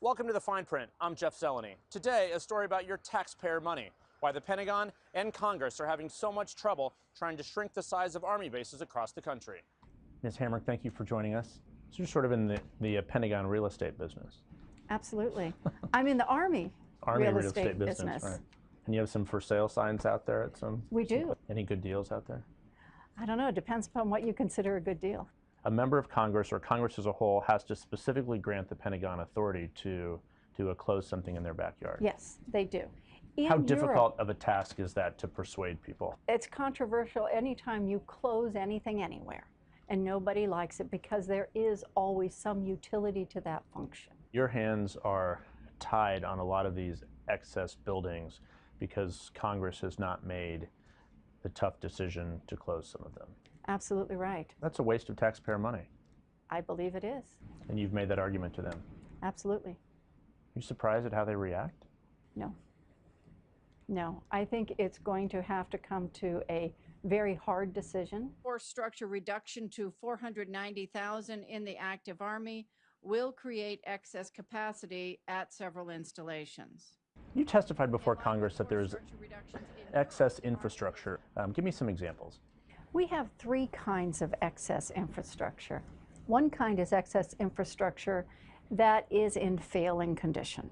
Welcome to The Fine Print. I'm Jeff Zeleny. Today, a story about your taxpayer money, why the Pentagon and Congress are having so much trouble trying to shrink the size of Army bases across the country. Ms. Hamrick, thank you for joining us. So you're sort of in the Pentagon real estate business. Absolutely. I'm in the Army real estate business. Right. And you have some for sale signs out there at some? We do. Any good deals out there? I don't know. It depends upon what you consider a good deal. A member of Congress or Congress as a whole has to specifically grant the Pentagon authority to close something in their backyard. Yes, they do. How difficult of a task is that to persuade people? It's controversial anytime you close anything anywhere, and nobody likes it because there is always some utility to that function. Your hands are tied on a lot of these excess buildings because Congress has not made the tough decision to close some of them. Absolutely right. That's a waste of taxpayer money. I believe it is. And you've made that argument to them. Absolutely. Are you surprised at how they react? No. No. I think it's going to have to come to a very hard decision. Force structure reduction to 490,000 in the active Army will create excess capacity at several installations. You testified before Congress that there's excess infrastructure. Give me some examples. We have three kinds of excess infrastructure. One kind is excess infrastructure that is in failing condition.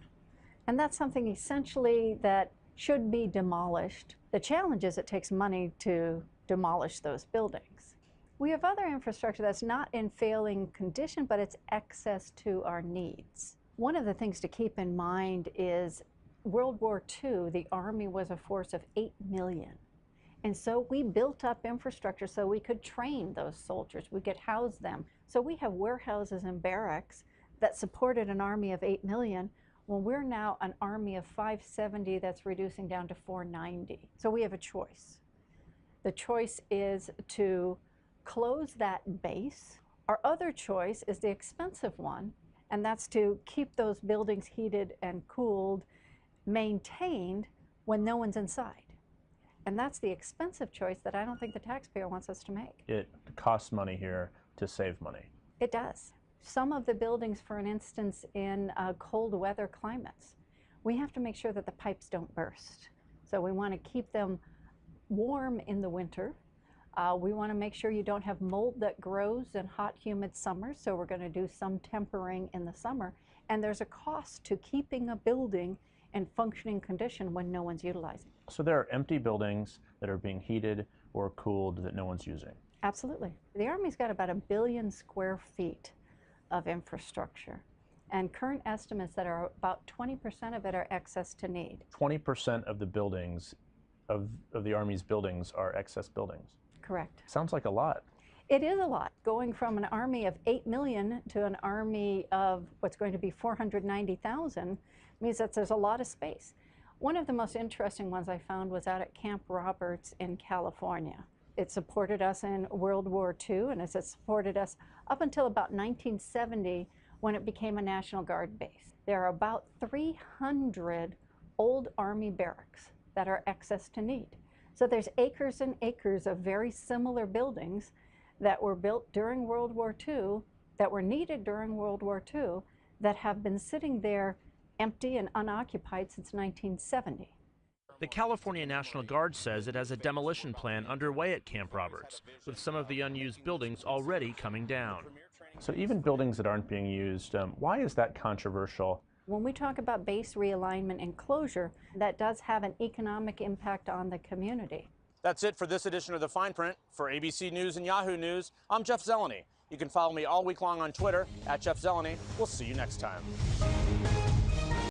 And that's something essentially that should be demolished. The challenge is it takes money to demolish those buildings. We have other infrastructure that's not in failing condition, but it's excess to our needs. One of the things to keep in mind is World War II, the Army was a force of 8 million. And so we built up infrastructure so we could train those soldiers, we could house them. So we have warehouses and barracks that supported an army of 8 million, when we're now an army of 570 that's reducing down to 490. So we have a choice. The choice is to close that base. Our other choice is the expensive one, and that's to keep those buildings heated and cooled, maintained when no one's inside. And that's the expensive choice that I don't think the taxpayer wants us to make. It costs money here to save money. It does. Some of the buildings, for an instance, in cold weather climates, we have to make sure that the pipes don't burst. So we want to keep them warm in the winter. We want to make sure you don't have mold that grows in hot, humid summers, so we're going to do some tempering in the summer. And there's a cost to keeping a building in functioning condition when no one's utilizing. So there are empty buildings that are being heated or cooled that no one's using. Absolutely. The Army's got about 1 billion square feet of infrastructure, and current estimates that are about 20% of it are excess to need. 20% of the buildings, of the Army's buildings, are excess buildings. Correct. Sounds like a lot. It is a lot. Going from an army of 8 million to an army of what's going to be 490,000 means that there's a lot of space. One of the most interesting ones I found was out at Camp Roberts in California. It supported us in World War II, and it's supported us up until about 1970 when it became a National Guard base. There are about 300 old Army barracks that are excess to need. So there's acres and acres of very similar buildings that were built during World War II, that were needed during World War II, that have been sitting there empty and unoccupied since 1970. The California National Guard says it has a demolition plan underway at Camp Roberts, with some of the unused buildings already coming down. So even buildings that aren't being used, why is that controversial? When we talk about base realignment and closure, that does have an economic impact on the community. That's it for this edition of The Fine Print. For ABC News and Yahoo News, I'm Jeff Zeleny. You can follow me all week long on Twitter @Jeff Zeleny. We'll see you next time.